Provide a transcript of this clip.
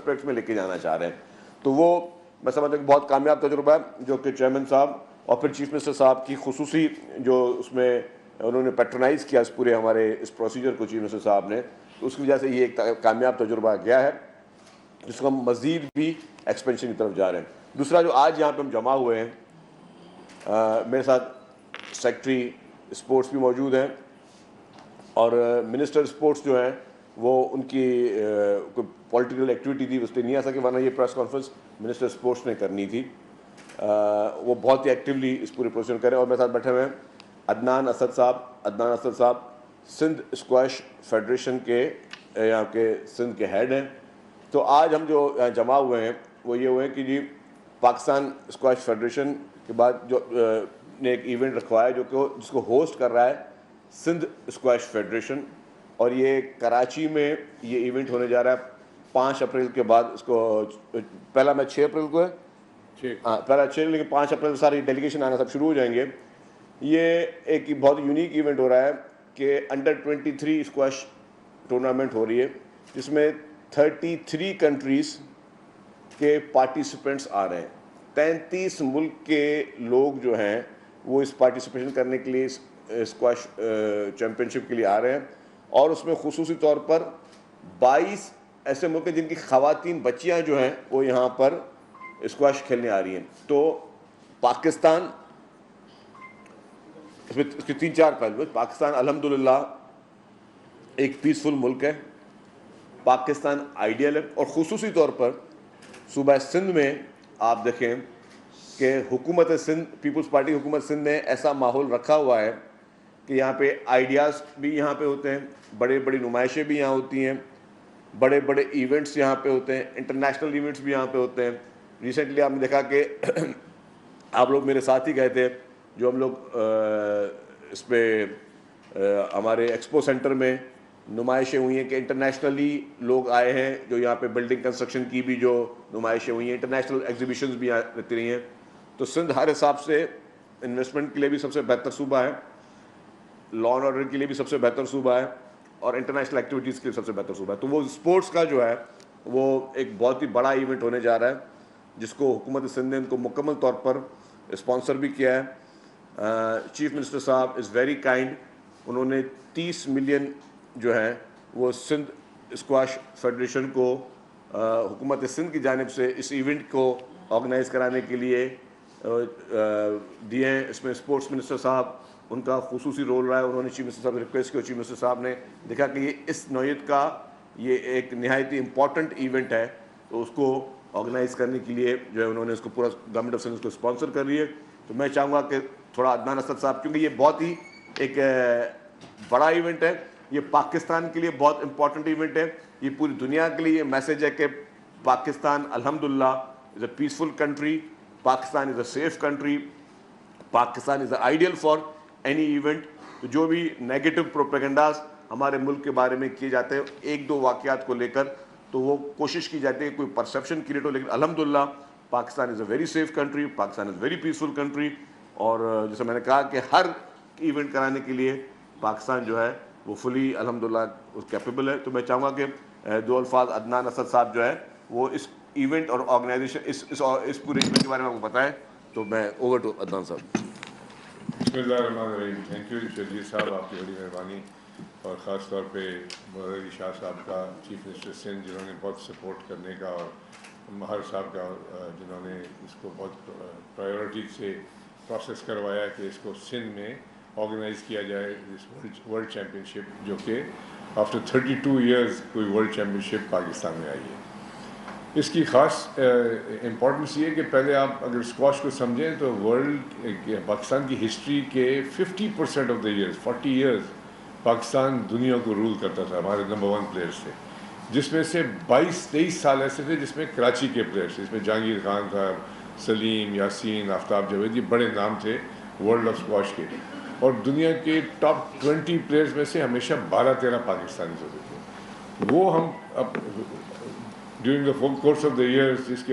Aspects میں لے کے جانا چاہ رہے ہیں. تو وہ میں سمجھتا ہوں کہ بہت کامیاب تجربہ ہے جو کہ چیئرمین صاحب اور پھر چیف منسٹر صاحب کی خصوصی جو اس میں انہوں نے پیٹرنائز کیا اس پورے ہمارے اس پروسیجر کو چیف منسٹر صاحب نے, تو اس کی وجہ سے یہ ایک کامیاب تجربہ گیا ہے جس کو ہم مزید بھی ایکسپینشن کی طرف جا رہے ہیں. دوسرا جو آج یہاں پہ ہم جمع ہوئے ہیں, میرے ساتھ سیکٹری اسپورٹس بھی موجود ہیں اور منسٹر اسپورٹس جو ہیں وہ ان کی کوئی پولیٹیکل ایکٹیویٹی تھی اس لیے نہیں آ سکے, ورنہ یہ پریس کانفرنس منسٹر اسپورٹس نے کرنی تھی. وہ بہت ہی ایکٹیولی اس پورے پروسیجر کریں. اور میرے ساتھ بیٹھے ہوئے ہیں عدنان اسد صاحب سندھ اسکواش فیڈریشن کے یہاں کے سندھ کے ہیڈ ہیں. تو آج ہم جو یہاں جمع ہوئے ہیں وہ یہ ہوئے ہیں کہ جی پاکستان اسکواش فیڈریشن کے بعد جو نے ایک ایونٹ رکھوایا جو کہ جس کو ہوسٹ کر رہا ہے سندھ اسکواش فیڈریشن, اور یہ کراچی میں یہ ایونٹ ہونے جا رہا ہے 5 اپریل کے بعد. اس کو پہلا میچ 6 اپریل کو ہے, پہلا 6 لیکن 5 اپریل ساری ڈیلیگیشن آنا سب شروع ہو جائیں گے. یہ ایک بہت یونیک ایونٹ ہو رہا ہے کہ انڈر 23 اسکواش ٹورنامنٹ ہو رہی ہے جس میں 33 کنٹریز کے پارٹیسپینٹس آ رہے ہیں. 33 ملک کے لوگ جو ہیں وہ اس پارٹیسپیشن کرنے کے لیے اسکواش چیمپئن شپ کے لیے آ رہے ہیں, اور اس میں خصوصی طور پر 22 ایسے ملک ہیں جن کی خواتین بچیاں جو ہیں وہ یہاں پر اسکواش کھیلنے آ رہی ہیں. تو پاکستان اس میں اس کے 3-4 پہلو. پاکستان الحمدللہ ایک پیسفل ملک ہے, پاکستان آئیڈیل ہے, اور خصوصی طور پر صوبہ سندھ میں آپ دیکھیں کہ حکومت سندھ پیپلز پارٹی حکومت سندھ نے ایسا ماحول رکھا ہوا ہے کہ یہاں پہ آئیڈیاز بھی یہاں پہ ہوتے ہیں, بڑی نمائشیں بھی یہاں ہوتی ہیں, بڑے ایونٹس یہاں پہ ہوتے ہیں, انٹرنیشنل ایونٹس بھی یہاں پہ ہوتے ہیں. ریسنٹلی آپ نے دیکھا کہ آپ لوگ میرے ساتھ ہی گئے تھے جو ہم لوگ اس پہ ہمارے ایکسپو سینٹر میں نمائشیں ہوئی ہیں کہ انٹرنیشنلی لوگ آئے ہیں, جو یہاں پہ بلڈنگ کنسٹرکشن کی بھی جو نمائشیں ہوئی ہیں, انٹرنیشنل ایگزیبیشنز بھی یہاں رہتی رہی ہیں. تو سندھ ہر حساب سے انویسٹمنٹ کے لیے بھی سب سے بہتر صوبہ ہے, لا اینڈ آرڈر کے لیے بھی سب سے بہتر صوبہ ہے, اور انٹرنیشنل ایکٹیویٹیز کے لیے سب سے بہتر صوبہ ہے. تو وہ اسپورٹس کا جو ہے وہ ایک بہت ہی بڑا ایونٹ ہونے جا رہا ہے جس کو حکومت سندھ نے ان کو مکمل طور پر اسپانسر بھی کیا ہے. چیف منسٹر صاحب از ویری کائنڈ, انہوں نے 30 ملین جو ہے وہ سندھ اسکواش فیڈریشن کو حکومت سندھ کی جانب سے اس ایونٹ کو آرگنائز کرانے کے لیے دیے ہیں. اس میں اسپورٹس منسٹر صاحب ان کا خصوصی رول رہا ہے. انہوں نے چیف منسٹر صاحب سے ریکویسٹ کی اور چیف منسٹر صاحب نے دیکھا کہ یہ اس نوعیت کا یہ ایک نہایت ہی امپورٹنٹ ایونٹ ہے, تو اس کو آرگنائز کرنے کے لیے جو ہے انہوں نے اس کو پورا گورنمنٹ آف سندھ کو اسپانسر کر رہی ہے. تو میں چاہوں گا کہ تھوڑا عدنان اسد صاحب, کیونکہ یہ بہت ہی ایک بڑا ایونٹ ہے, یہ پاکستان کے لیے بہت امپورٹنٹ ایونٹ ہے, یہ پوری دنیا کے لیے یہ میسج ہے کہ پاکستان الحمدللہ is a peaceful country, Pakistan is a safe country, Pakistan is a ideal for any event. تو جو بھی نیگیٹو پروپیگنڈاز ہمارے ملک کے بارے میں کیے جاتے ہیں 1-2 واقعات کو لے کر, تو وہ کوشش کی جاتی ہے کہ کوئی پرسیپشن کریٹ ہو, لیکن الحمدللہ Pakistan is a very safe country, Pakistan is very peaceful country. اور جیسے میں نے کہا کہ ہر ایونٹ کرانے کے لیے پاکستان جو ہے وہ فلی الحمدللہ کیپیبل ہے. تو میں چاہوں گا کہ 2 الفاظ عدنان اسد صاحب جو ہے وہ اس ایونٹ اور آرگنائزیشن اس پورے ایونٹ کے بارے میں آپ کو بتائیں. تو میں اوور ٹو عدنان صاحب. بسم اللہ الرحمن الرحیم. تھینک یو شرجیل صاحب, آپ کی بڑی مہربانی, اور خاص طور پہ محمد علی شاہ صاحب کا, چیف منسٹر سندھ, جنہوں نے بہت سپورٹ کرنے کا, اور مہر صاحب کا جنہوں نے اس کو بہت پرائیورٹی سے پروسیس کروایا کہ اس کو سندھ میں آرگنائز کیا جائے اس ورلڈ چیمپئن شپ, جو کہ آفٹر 32 ایئرز کوئی ورلڈ چیمپئن شپ پاکستان میں آئی ہے. اس کی خاص امپورٹنس یہ ہے کہ پہلے آپ اگر اسکواش کو سمجھیں تو ورلڈ پاکستان کی ہسٹری کے 50% of the years 40 years Pakistan دنیا کو رول کرتا تھا, ہمارے نمبر 1 پلیئرس تھے, جس میں سے 22-23 سال ایسے تھے جس میں کراچی کے پلیئرس تھے, جس میں جہانگیر خان تھا, سلیم, یاسین, آفتاب جاوید, یہ بڑے نام تھے ورلڈ آف اسکواش کے. اور دنیا کے ٹاپ 20 پلیئرز میں سے ہمیشہ 12-13 پاکستانی ہوتے تھے. وہ ہم اب during the course of the years اس کے